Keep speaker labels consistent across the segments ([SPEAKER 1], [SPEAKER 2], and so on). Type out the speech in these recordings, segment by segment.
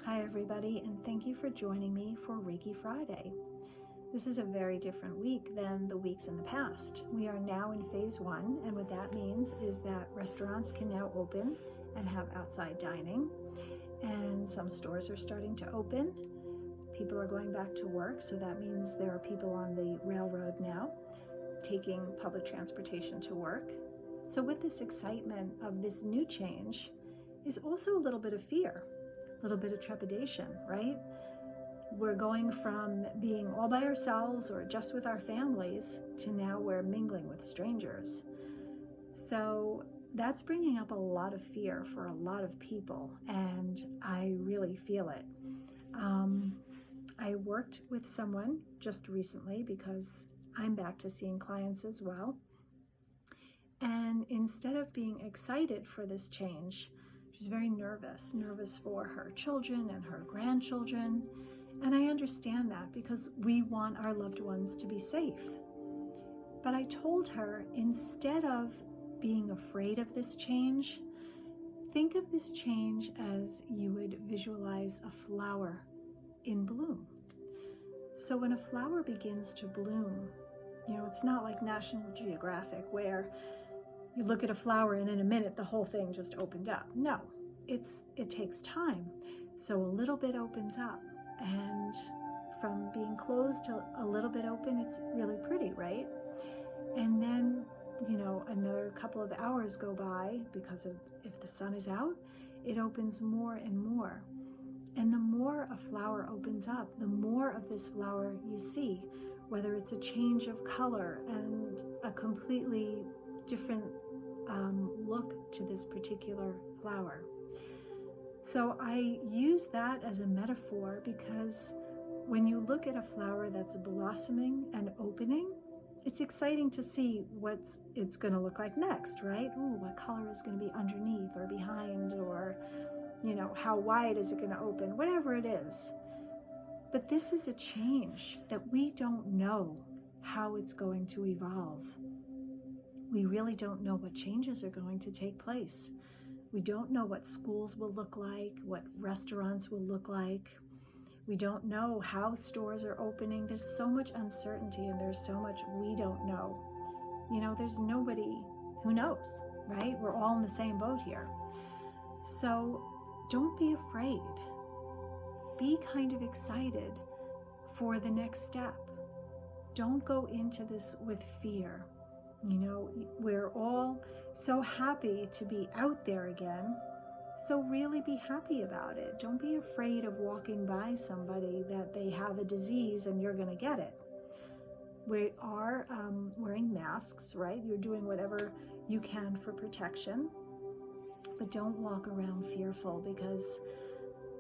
[SPEAKER 1] Hi everybody, and thank you for joining me for Reiki Friday. This is a very different week than the weeks in the past. We are now in phase 1, and what that means is that restaurants can now open and have outside dining, and some stores are starting to open. People are going back to work, so that means there are people on the railroad now taking public transportation to work. So with this excitement of this new change is also a little bit of fear, a little bit of trepidation, right? We're going from being all by ourselves or just with our families to now we're mingling with strangers. So that's bringing up a lot of fear for a lot of people, and I really feel it. I worked with someone just recently because I'm back to seeing clients as well. And instead of being excited for this change, she's very nervous for her children and her grandchildren. And I understand that because we want our loved ones to be safe. But I told her, instead of being afraid of this change, think of this change as you would visualize a flower in bloom. So when a flower begins to bloom, it's not like National Geographic where you look at a flower and in a minute the whole thing just opened up. No, it takes time. So a little bit opens up, and from being closed to a little bit open, it's really pretty, right? And then, another couple of hours go by because of if the sun is out, it opens more and more. And the more a flower opens up, the more of this flower you see, whether it's a change of color and a completely different look to this particular flower. So I use that as a metaphor because when you look at a flower that's blossoming and opening, it's exciting to see what it's going to look like next, right? Ooh, what color is going to be underneath or behind, or how wide is it going to open, whatever it is. But this is a change that we don't know how it's going to evolve. We really don't know what changes are going to take place. We don't know what schools will look like, what restaurants will look like. We don't know how stores are opening. There's so much uncertainty and there's so much we don't know. There's nobody who knows, right? We're all in the same boat here. So don't be afraid. Be kind of excited for the next step. Don't go into this with fear. We're all so happy to be out there again. So really be happy about it. Don't be afraid of walking by somebody that they have a disease and you're going to get it. We are wearing masks, right? You're doing whatever you can for protection. But don't walk around fearful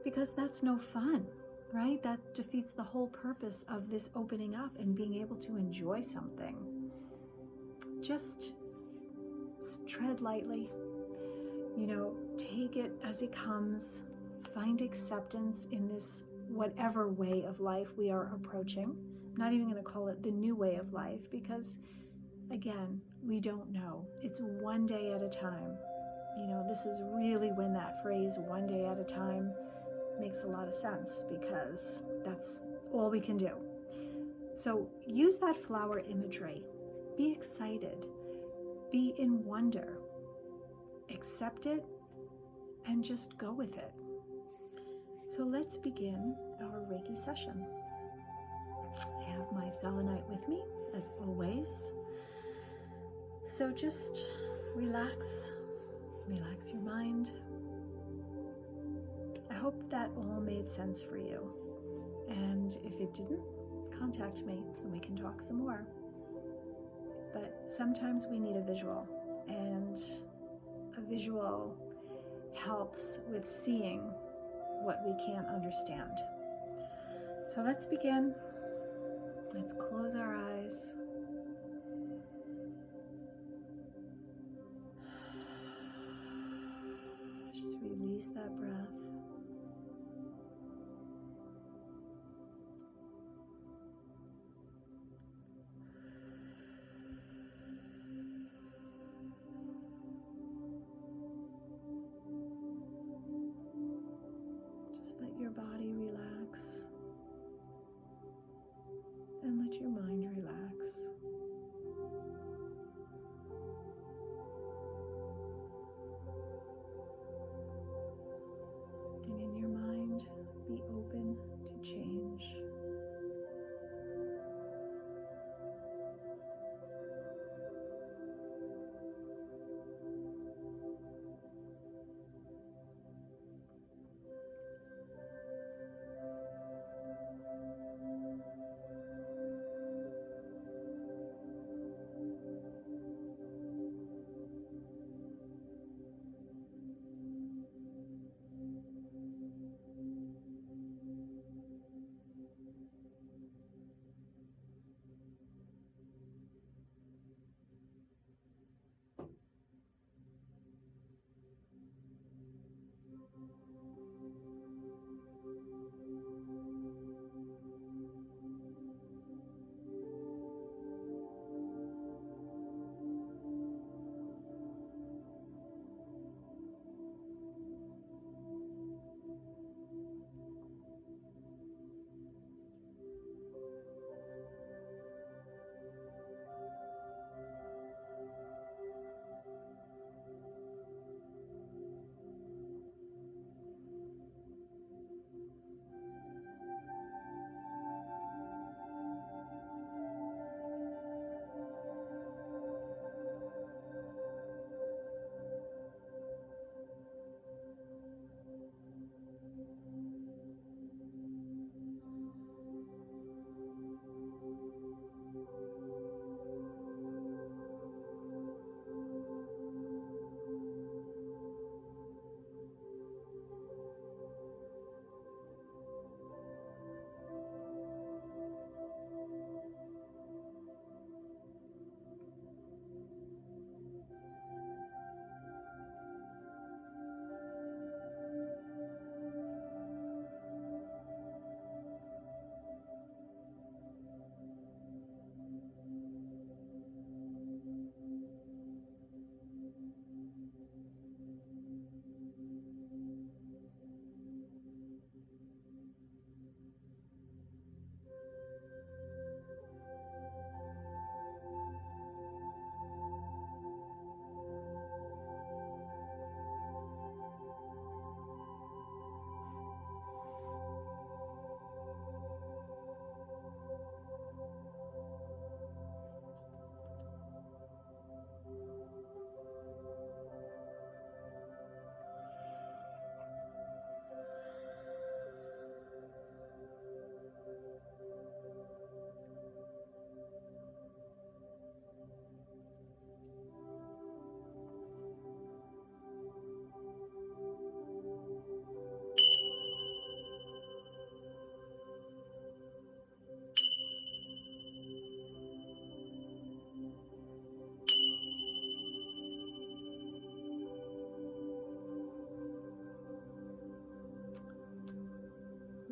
[SPEAKER 1] because that's no fun, right? That defeats the whole purpose of this opening up and being able to enjoy something. Just tread lightly, take it as it comes, find acceptance in this whatever way of life we are approaching. I'm not even going to call it the new way of life because, again, we don't know. It's one day at a time. This is really when that phrase, one day at a time, makes a lot of sense because that's all we can do. So use that flower imagery. Be excited. Be in wonder. Accept it and just go with it. So let's begin our Reiki session. I have my selenite with me, as always. So just relax your mind. I hope that all made sense for you. And if it didn't, contact me and we can talk some more. But sometimes we need a visual, and a visual helps with seeing what we can't understand. So let's begin. Let's close our eyes. Just release that breath.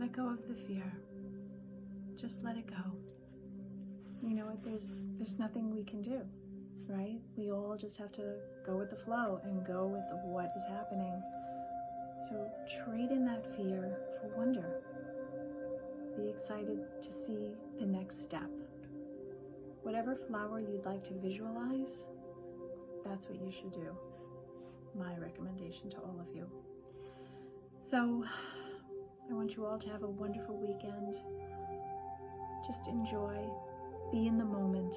[SPEAKER 1] Let go of the fear. Just let it go. You know what? There's nothing we can do, right? We all just have to go with the flow and go with what is happening. So trade in that fear for wonder. Be excited to see the next step. Whatever flower you'd like to visualize, that's what you should do. My recommendation to all of you. So I want you all to have a wonderful weekend. Just enjoy. Be in the moment.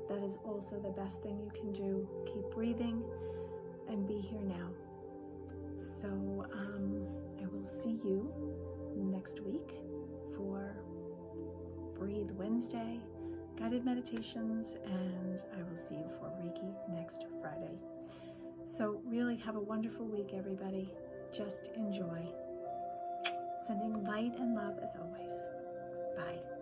[SPEAKER 1] That is also the best thing you can do. Keep breathing and be here now. So I will see you next week for Breathe Wednesday, guided meditations, and I will see you for Reiki next Friday. So really have a wonderful week, everybody. Just enjoy. Sending light and love as always. Bye.